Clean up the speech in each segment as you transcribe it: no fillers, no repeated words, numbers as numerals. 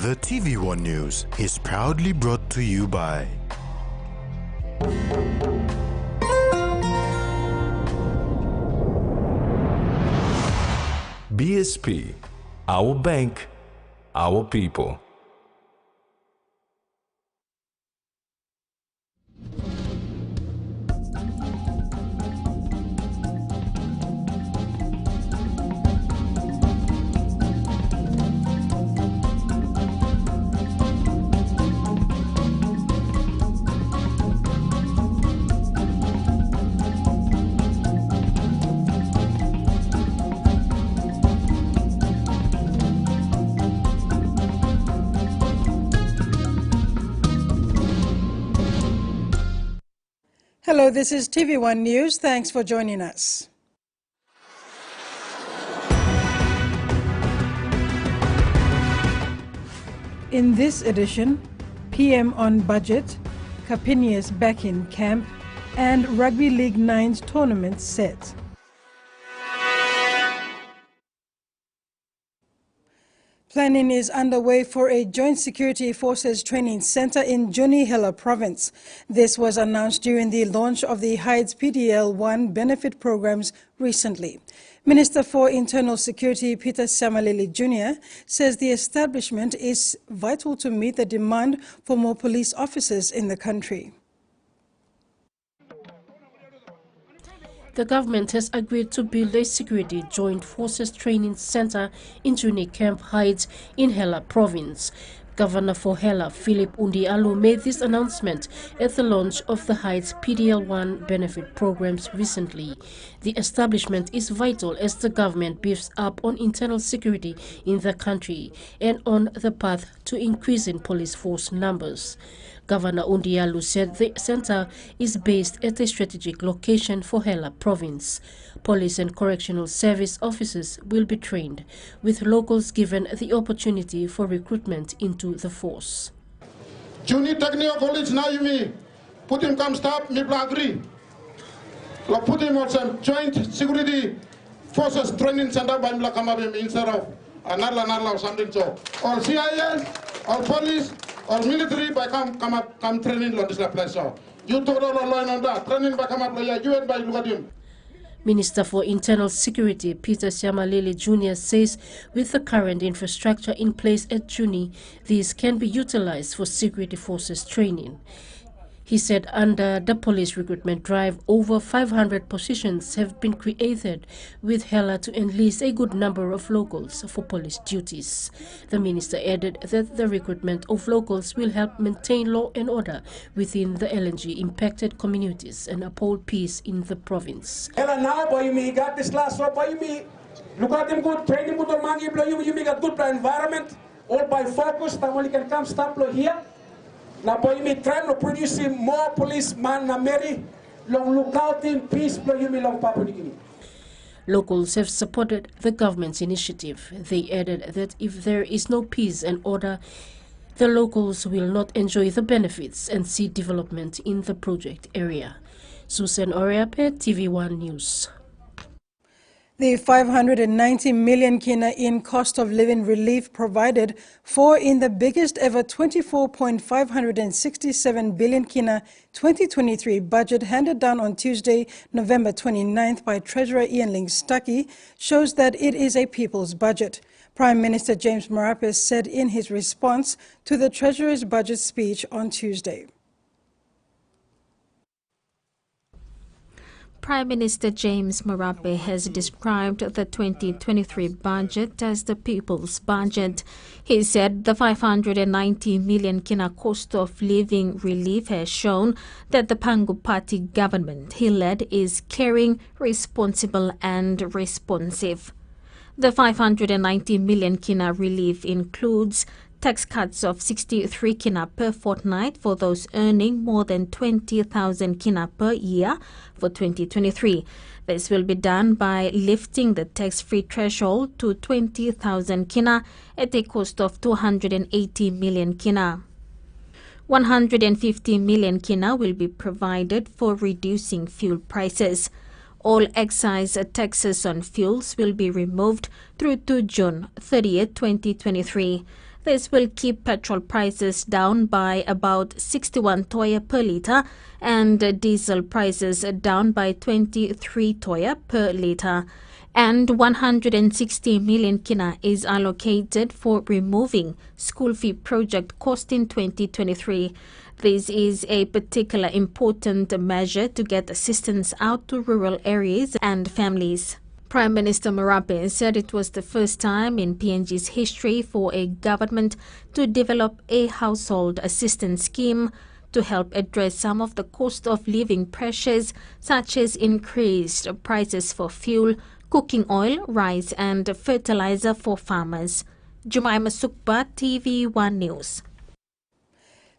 The TVWAN News is proudly brought to you by BSP, our bank, our people. Hello, this is TV1 News. Thanks for joining us. In this edition, PM on budget, Capinius back in camp, and Rugby League 9's tournament set. Planning is underway for a Joint Security Forces Training Center in Junihela Province. This was announced during the launch of the Hides PDL-1 benefit programs recently. Minister for Internal Security Peter Siamalili Jr. says the establishment is vital to meet the demand for more police officers in the country. The government has agreed to build a security joint forces training center in Juni Camp Heights in Hela Province. Governor for Hela, Philip Undialu, made this announcement at the launch of the Heights PDL-1 benefit programs recently. The establishment is vital as the government beefs up on internal security in the country and on the path to increasing police force numbers. Governor Undialu said the center is based at a strategic location for Hela Province. Police and correctional service officers will be trained, with locals given the opportunity for recruitment into the force. Juni technical college now you me put him come stop me agree. Put him on some joint security forces training center by Mlakamabe instead of another or something so. All CIS, all police, all military by come training on this place so. You told all line on that training by come up you by look at him. Minister for Internal Security Peter Siamalili Jr. says with the current infrastructure in place at Juni, these can be utilized for security forces training. He said under the police recruitment drive, over 500 positions have been created, with Hela to enlist a good number of locals for police duties. The minister added that the recruitment of locals will help maintain law and order within the LNG impacted communities and uphold peace in the province. Hela now, boy, me got this last one, boy, me look at them good training, good mangi, blow you make a good environment, all by focus, then can come stop here. Na boy me try to produce more policemen na meri long lookout in peace blow you me long Papua New Guinea. Locals have supported the government's initiative. They added that if there is no peace and order, the locals will not enjoy the benefits and see development in the project area. Susan Oriape, TV1 News. The 590 million kina in cost of living relief provided for in the biggest ever 24.567 billion kina 2023 budget handed down on Tuesday, November 29th by Treasurer Ian Ling-Stuckey shows that it is a people's budget. Prime Minister James Marape said in his response to the Treasurer's budget speech on Tuesday. Prime Minister James Marape has described the 2023 budget as the people's budget. He said the 590 million kina cost of living relief has shown that the Pangu Party government he led is caring, responsible and responsive. The 590 million kina relief includes tax cuts of 63 kina per fortnight for those earning more than 20,000 kina per year for 2023. This will be done by lifting the tax-free threshold to 20,000 kina at a cost of 280 million kina. 150 million kina will be provided for reducing fuel prices. All excise taxes on fuels will be removed through to June 30, 2023. This will keep petrol prices down by about 61 toya per litre and diesel prices down by 23 toya per litre. And 160 million kina is allocated for removing school fee project cost in 2023. This is a particularly important measure to get assistance out to rural areas and families. Prime Minister Marape said it was the first time in PNG's history for a government to develop a household assistance scheme to help address some of the cost of living pressures, such as increased prices for fuel, cooking oil, rice and fertilizer for farmers. Jumaima Sukba, TVWAN News.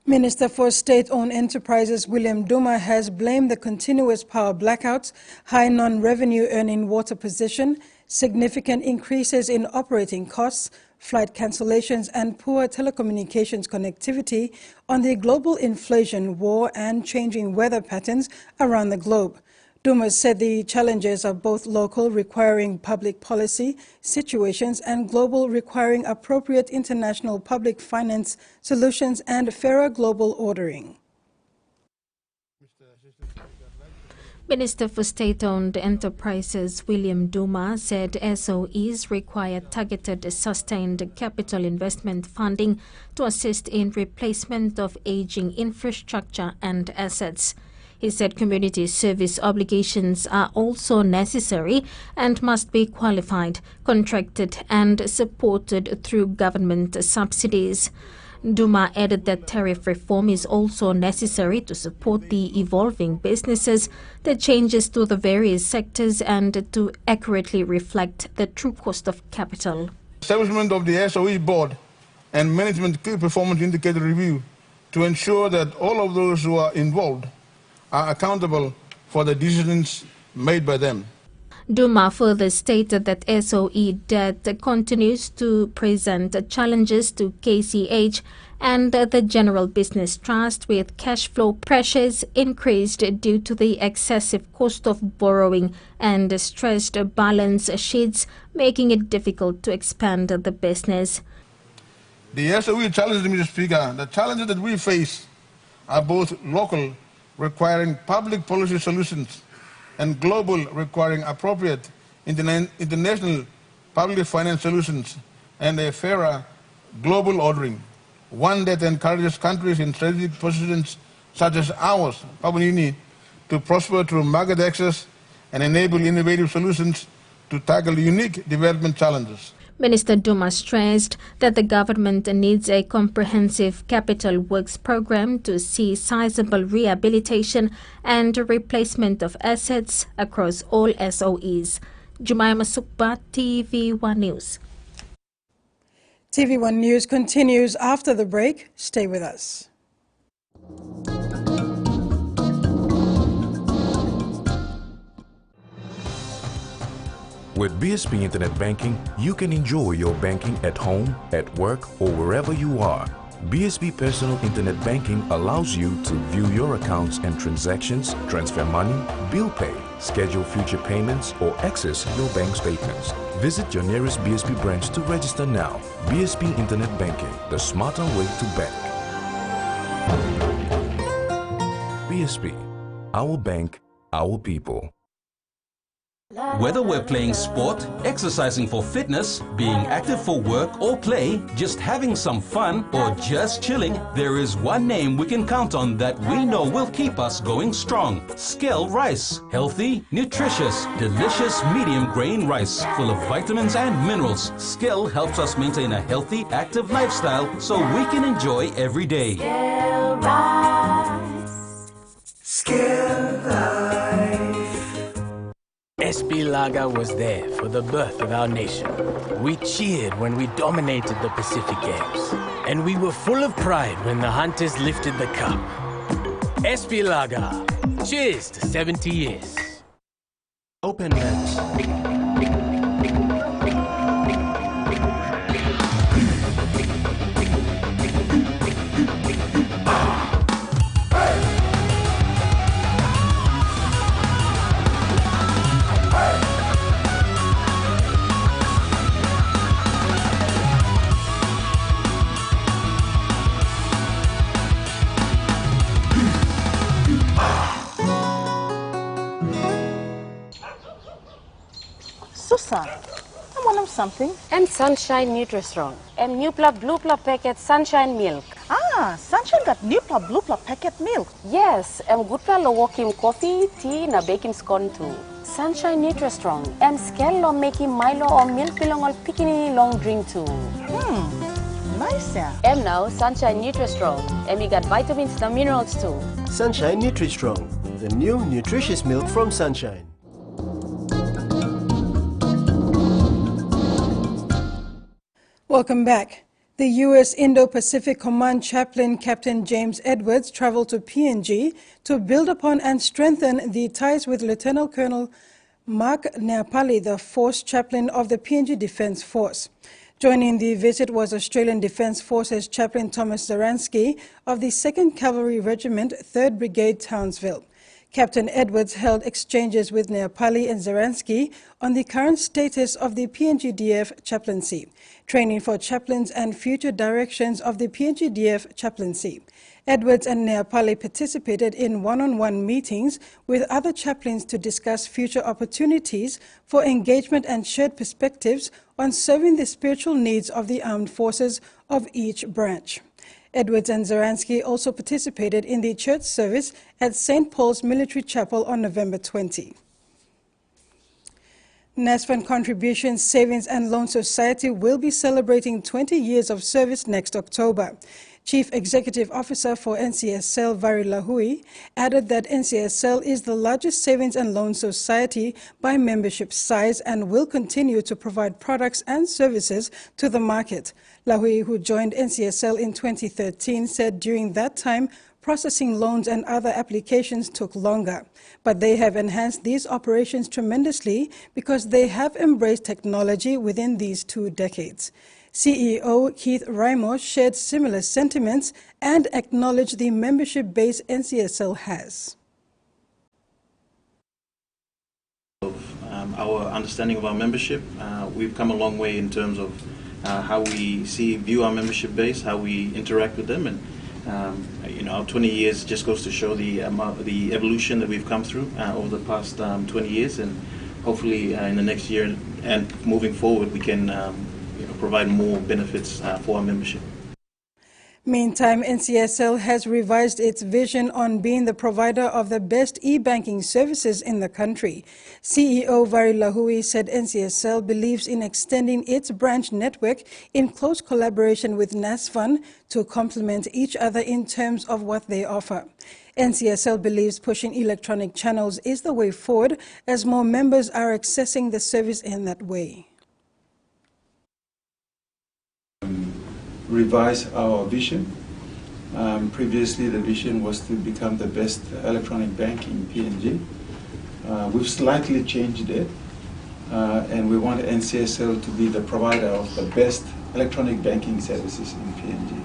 Minister for State-Owned Enterprises William Duma has blamed the continuous power blackouts, high non-revenue earning water position, significant increases in operating costs, flight cancellations and poor telecommunications connectivity on the global inflation, war and changing weather patterns around the globe. Duma said the challenges are both local, requiring public policy situations, and global, requiring appropriate international public finance solutions and fairer global ordering. Minister for State-Owned Enterprises William Duma said SOEs require targeted, sustained capital investment funding to assist in replacement of aging infrastructure and assets. He said community service obligations are also necessary and must be qualified, contracted and supported through government subsidies. Duma added that tariff reform is also necessary to support the evolving businesses, the changes to the various sectors and to accurately reflect the true cost of capital. Establishment of the SOE board and management key performance indicator review to ensure that all of those who are involved are accountable for the decisions made by them. Duma further stated that SOE debt continues to present challenges to KCH and the General Business Trust, with cash flow pressures increased due to the excessive cost of borrowing and stressed balance sheets, making it difficult to expand the business. The SOE challenges, Mr. Speaker, the challenges that we face are both local, requiring public policy solutions, and global, requiring appropriate international public finance solutions and a fairer global ordering, one that encourages countries in strategic positions such as ours, Papua New Guinea, to prosper through market access and enable innovative solutions to tackle unique development challenges. Minister Duma stressed that the government needs a comprehensive capital works program to see sizable rehabilitation and replacement of assets across all SOEs. Jumaima Sukba, TVWAN News. TVWAN News continues after the break. Stay with us. With BSP Internet Banking, you can enjoy your banking at home, at work, or wherever you are. BSP Personal Internet Banking allows you to view your accounts and transactions, transfer money, bill pay, schedule future payments, or access your bank statements. Visit your nearest BSP branch to register now. BSP Internet Banking, the smarter way to bank. BSP, our bank, our people. Whether we're playing sport, exercising for fitness, being active for work or play, just having some fun, or just chilling, there is one name we can count on that we know will keep us going strong. Skell Rice. Healthy, nutritious, delicious medium grain rice full of vitamins and minerals. Skell helps us maintain a healthy, active lifestyle so we can enjoy every day. Skell Rice. Skell Life. SB Lager was there for the birth of our nation. We cheered when we dominated the Pacific Games. And we were full of pride when the Hunters lifted the cup. SB Lager. Cheers to 70 years. Open bets. Lisa, I want something. And Sunshine Nutri-Strong. And new blue packet Sunshine milk. Ah, Sunshine got new blue packet milk. Yes, and good lo walking coffee, tea, na baking scone too. Sunshine Nutri-Strong. And scale lo making Milo or milk belong all picking long drink too. Nice, yeah. And now Sunshine Nutri-Strong. And we got vitamins and minerals too. Sunshine Nutri-Strong, the new nutritious milk from Sunshine. Welcome back. The U.S. Indo-Pacific Command Chaplain Captain James Edwards traveled to PNG to build upon and strengthen the ties with Lieutenant Colonel Mark Neapali, the Force Chaplain of the PNG Defence Force. Joining the visit was Australian Defence Forces Chaplain Thomas Zaransky of the 2nd Cavalry Regiment, 3rd Brigade, Townsville. Captain Edwards held exchanges with Neapali and Zaransky on the current status of the PNGDF chaplaincy, training for chaplains and future directions of the PNGDF chaplaincy. Edwards and Neapali participated in one-on-one meetings with other chaplains to discuss future opportunities for engagement and shared perspectives on serving the spiritual needs of the armed forces of each branch. Edwards and Zaransky also participated in the church service at St. Paul's Military Chapel on November 20. NASFAN Contributions Savings and Loan Society will be celebrating 20 years of service next October. Chief Executive Officer for NCSL, Vari Lahui, added that NCSL is the largest savings and loan society by membership size and will continue to provide products and services to the market. Lahui, who joined NCSL in 2013, said during that time, processing loans and other applications took longer. But they have enhanced these operations tremendously because they have embraced technology within these 2 decades. CEO Keith Raimo shared similar sentiments and acknowledged the membership base NCSL has. Our understanding of our membership, we've come a long way in terms of how we view our membership base, how we interact with them, and our 20 years just goes to show the evolution that we've come through over the past 20 years, and hopefully in the next year and moving forward we can provide more benefits for our membership. Meantime, NCSL has revised its vision on being the provider of the best e-banking services in the country. CEO Vari Lahui said NCSL believes in extending its branch network in close collaboration with NASFAN to complement each other in terms of what they offer. NCSL believes pushing electronic channels is the way forward as more members are accessing the service in that way. Revise our vision. Previously the vision was to become the best electronic bank in PNG. We've slightly changed it and we want NCSL to be the provider of the best electronic banking services in PNG.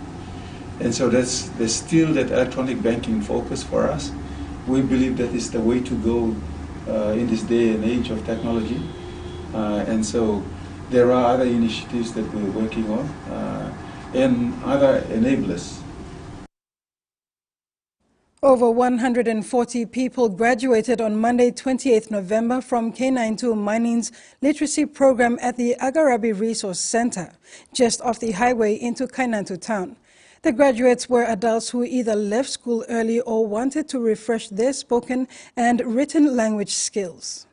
And so there's still that electronic banking focus for us. We believe that is the way to go in this day and age of technology. And so there are other initiatives that we're working on and other enablers. Over 140 people graduated on Monday, 28th November from K92 Mining's literacy program at the Agarabi Resource Center, just off the highway into Kainantu town. The graduates were adults who either left school early or wanted to refresh their spoken and written language skills.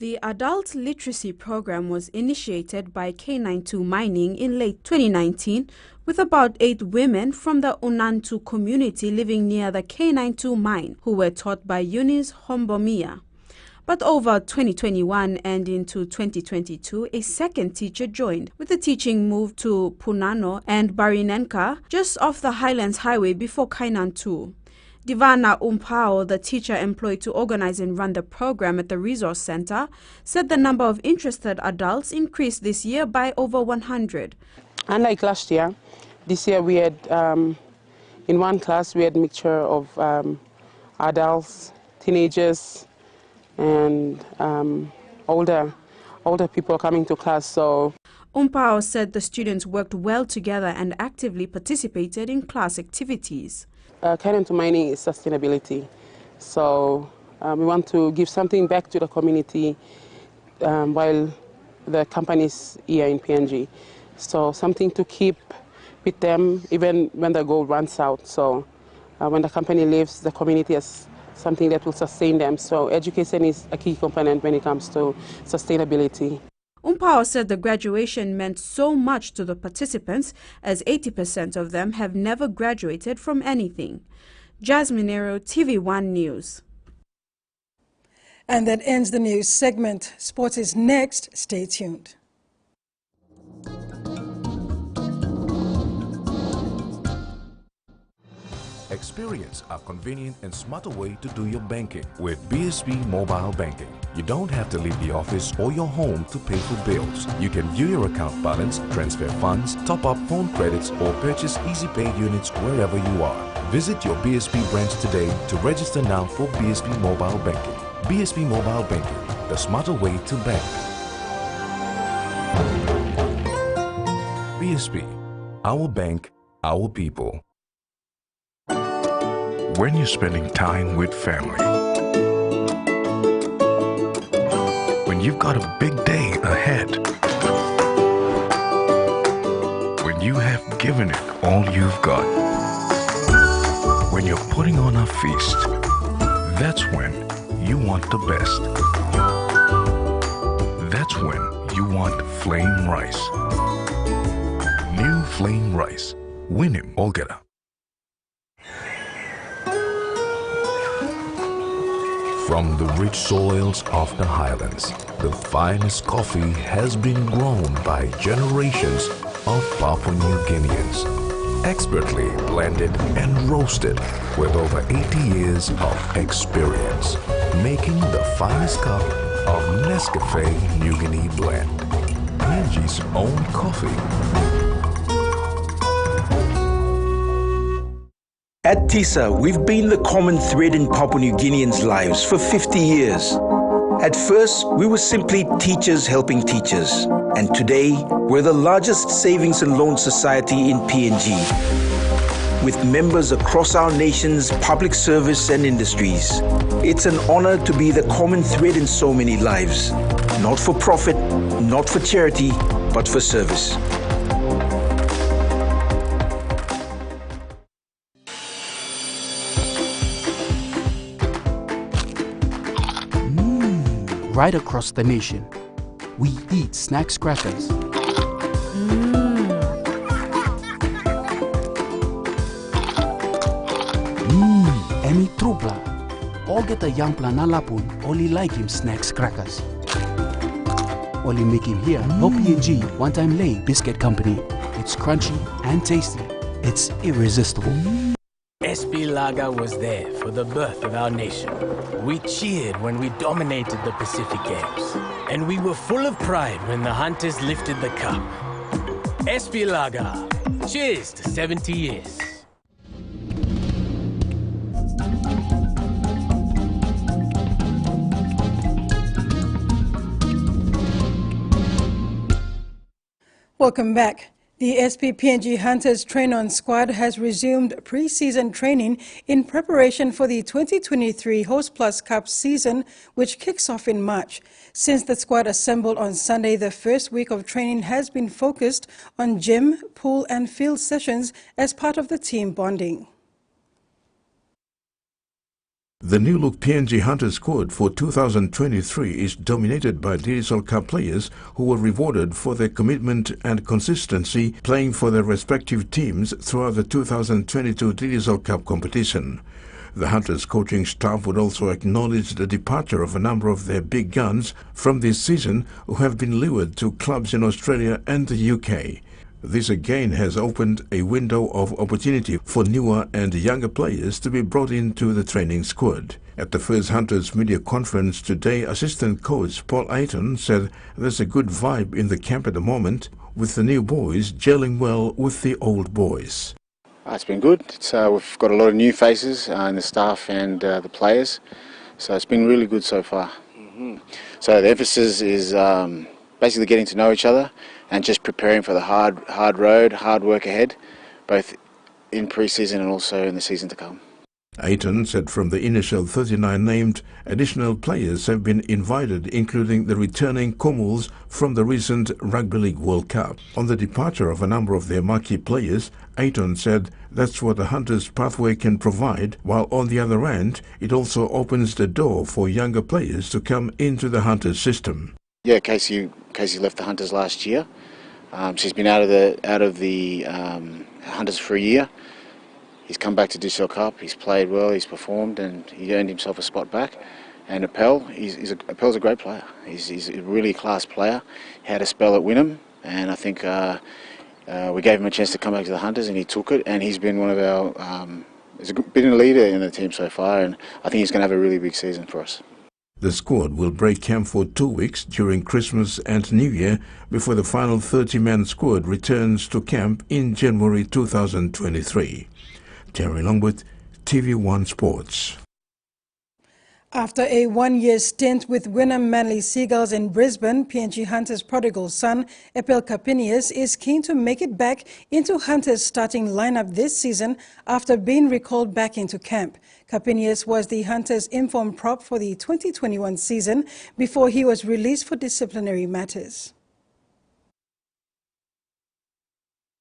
The Adult Literacy Program was initiated by K92 Mining in late 2019 with about 8 women from the Unantu community living near the K92 mine who were taught by Eunice Hombomia. But over 2021 and into 2022, a second teacher joined, with the teaching moved to Punano and Barinenka, just off the Highlands Highway before Kainantu. Divana Umpao, the teacher employed to organize and run the program at the resource center, said the number of interested adults increased this year by over 100. Unlike last year, this year we had, in one class, we had a mixture of adults, teenagers, and older people coming to class. So Umpao said the students worked well together and actively participated in class activities. Kainantu Mining is sustainability, so we want to give something back to the community while the company is here in PNG. So something to keep with them even when the gold runs out. So when the company leaves, the community has something that will sustain them. So education is a key component when it comes to sustainability. Umpao said the graduation meant so much to the participants, as 80% of them have never graduated from anything. Jasmine Nero, TV1 News. And that ends the news segment. Sports is next. Stay tuned. Experience a convenient and smarter way to do your banking with BSB Mobile Banking. You don't have to leave the office or your home to pay for bills. You can view your account balance, transfer funds, top up phone credits, or purchase easy pay units wherever you are. Visit your BSB branch today to register now for BSB Mobile Banking. BSB Mobile Banking, the smarter way to bank. BSB, our bank, our people. When you're spending time with family, when you've got a big day ahead, when you have given it all you've got, when you're putting on a feast, that's when you want the best. That's when you want flame rice. New flame rice. Win him, Olgeta. From the rich soils of the highlands, the finest coffee has been grown by generations of Papua New Guineans. Expertly blended and roasted with over 80 years of experience, making the finest cup of Nescafe New Guinea blend. PNG's own coffee. At TISA, we've been the common thread in Papua New Guineans' lives for 50 years. At first, we were simply teachers helping teachers. And today, we're the largest savings and loan society in PNG, with members across our nation's public service and industries. It's an honor to be the common thread in so many lives. Not for profit, not for charity, but for service. Right across the nation, we eat snacks crackers. Emi trupla. All get a young plana lapun, only like him snacks crackers. Only make him here, no PNG, one-time lay biscuit company. It's crunchy and tasty. It's irresistible. SP Lager was there for the birth of our nation. We cheered when we dominated the Pacific Games. And we were full of pride when the Hunters lifted the cup. SP Lager, cheers to 70 years. Welcome back. The SP-PNG Hunters train-on squad has resumed pre-season training in preparation for the 2023 Host Plus Cup season, which kicks off in March. Since the squad assembled on Sunday, the first week of training has been focused on gym, pool and field sessions as part of the team bonding. The new-look PNG Hunter squad for 2023 is dominated by DSL Cup players who were rewarded for their commitment and consistency playing for their respective teams throughout the 2022 DSL Cup competition. The Hunters coaching staff would also acknowledge the departure of a number of their big guns from this season who have been lured to clubs in Australia and the UK. This again has opened a window of opportunity for newer and younger players to be brought into the training squad. At the first Hunters media conference today, assistant coach Paul Ayton said there's a good vibe in the camp at the moment, with the new boys gelling well with the old boys. It's been good. We've got a lot of new faces in the staff and the players, so it's been really good so far. So the emphasis is basically getting to know each other and just preparing for the hard road, hard work ahead, both in pre-season and also in the season to come. Ayton said from the initial 39 named, additional players have been invited, including the returning Komuls from the recent Rugby League World Cup. On the departure of a number of their marquee players, Ayton said that's what the Hunters pathway can provide, while on the other end, it also opens the door for younger players to come into the Hunters system. Yeah, Casey left the Hunters last year. She's been out of the Hunters for a year. He's come back to Digital Cup, he's played well, he's performed, and he earned himself a spot back. And Appel's a great player. He's a really class player. He had a spell at Wynnum, and I think we gave him a chance to come back to the Hunters, and he took it. And he's been one of our, he's been a leader in the team so far, and I think he's going to have a really big season for us. The squad will break camp for 2 weeks during Christmas and New Year before the final 30-man squad returns to camp in January 2023. Terry Longwood, TV1 Sports. After a one-year stint with Wynnum Manly Seagulls in Brisbane, PNG Hunters' prodigal son, Epel Kapinius, is keen to make it back into Hunters' starting lineup this season after being recalled back into camp. Kapinius was the Hunters' informed prop for the 2021 season before he was released for disciplinary matters.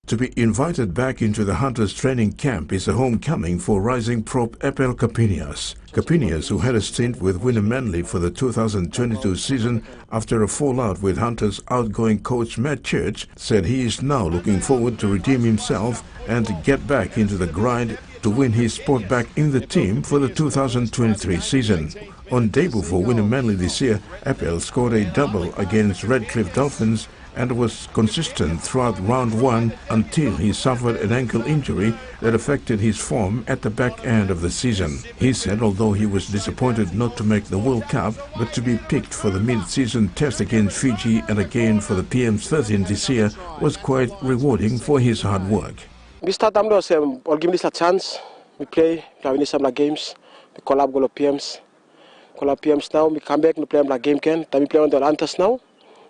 To be invited back into the Hunters training camp is a homecoming for rising prop Epel Kapinius. Kapinius, who had a stint with Wynnum Manly for the 2022 season after a fallout with Hunters outgoing coach Matt Church, said he is now looking forward to redeem himself and get back into the grind to win his spot back in the team for the 2023 season. On debut for Wynnum Manly this year, Epel scored a double against Redcliffe Dolphins and was consistent throughout round one until he suffered an ankle injury that affected his form at the back end of the season. He said although he was disappointed not to make the World Cup, but to be picked for the mid-season test against Fiji and again for the PM's 13 this year was quite rewarding for his hard work. We start them I'll give this a chance. We play win some games, we collab with PMs. Collab PMs now, we come back and play them game can. Then we play on the Hunters now.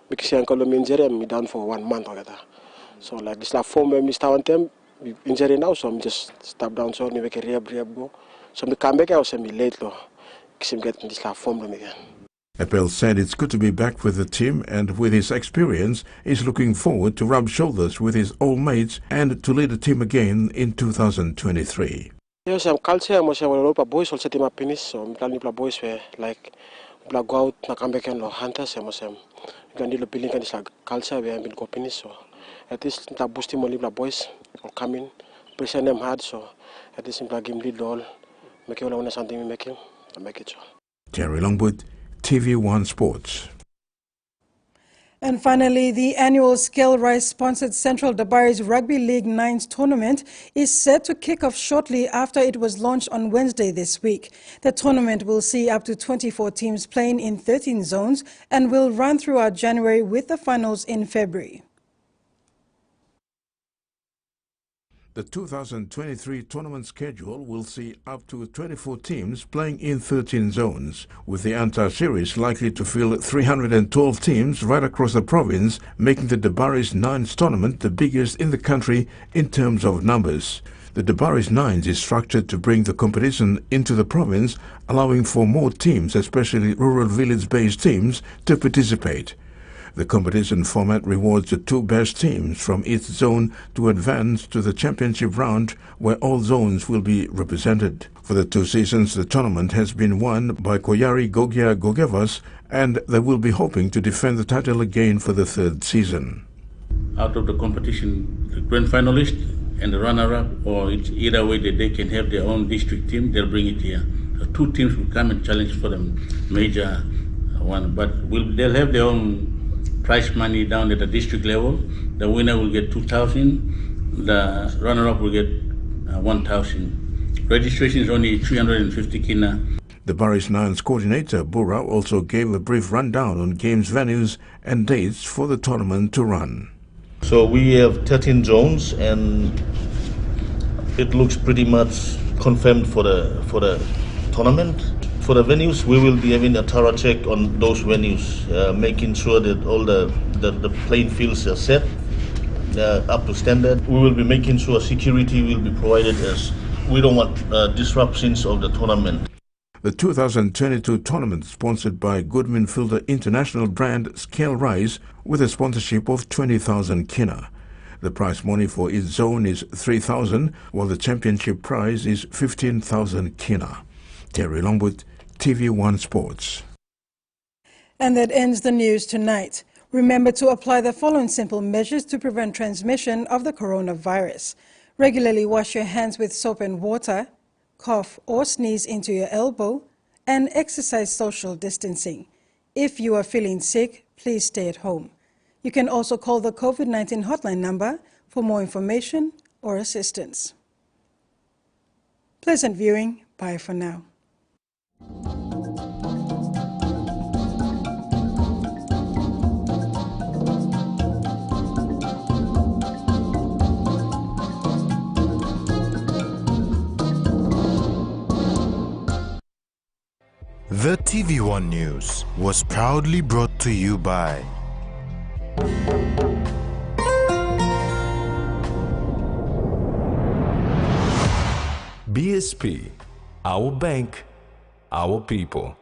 Because I got injury, I'm down for 1 month together. So like this form when we start on them, injury now, so I'm just stop down so we make a rehab go. So we come back I was late though. Because I'm getting this form again. Epel said it's good to be back with the team and with his experience, he's looking forward to rub shoulders with his old mates and to lead the team again in 2023. Yes, I'm culture, I'm also boys also team up finish, so I'm planning to boys where like go out na come back and Hunters, I'm Gandilo building kind of culture we have been copying, so at least the boosting only the boys will come in, present them hard, so at least the game lead all, make all on something we make him, and make it so. Terry Longwood, TV1 Sports. And finally, the annual Scale Rice-sponsored Central Dabaris Rugby League 9's tournament is set to kick off shortly after it was launched on Wednesday this week. The tournament will see up to 24 teams playing in 13 zones and will run throughout January with the finals in February. The 2023 tournament schedule will see up to 24 teams playing in 13 zones, with the entire series likely to fill 312 teams right across the province, making the Dabaris 9s tournament the biggest in the country in terms of numbers. The Dabaris 9s is structured to bring the competition into the province, allowing for more teams, especially rural village-based teams, to participate. The competition format rewards the 2 best teams from each zone to advance to the championship round, where all zones will be represented. For the 2 seasons, the tournament has been won by Koyari Gogia Gogevas, and they will be hoping to defend the title again for the 3rd season. Out of the competition, the grand finalist and the runner-up, or it's either way that they can have their own district team, they'll bring it here. The 2 teams will come and challenge for the major one, but they'll have their own prize money down at the district level. The winner will get 2,000. The runner-up will get 1,000. Registration is only 350 kina. The Dabaris 9's coordinator, Bura, also gave a brief rundown on games venues and dates for the tournament to run. So we have 13 zones, and it looks pretty much confirmed for the tournament. For the venues, we will be having a thorough check on those venues, making sure that all the playing fields are set up to standard. We will be making sure security will be provided as We don't want disruptions of the tournament. The 2022 tournament, sponsored by good midfielder international brand Scale Rise, with a sponsorship of 20,000 kina. The prize money for each zone is 3,000, while the championship prize is 15,000 kina. Terry Longwood, TVWAN Sports. And that ends the news tonight. Remember to apply the following simple measures to prevent transmission of the coronavirus. Regularly wash your hands with soap and water, cough or sneeze into your elbow, and exercise social distancing. If you are feeling sick, please stay at home. You can also call the COVID-19 hotline number for more information or assistance. Pleasant viewing. Bye for now. The TVWAN News was proudly brought to you by BSP, our bank, our people.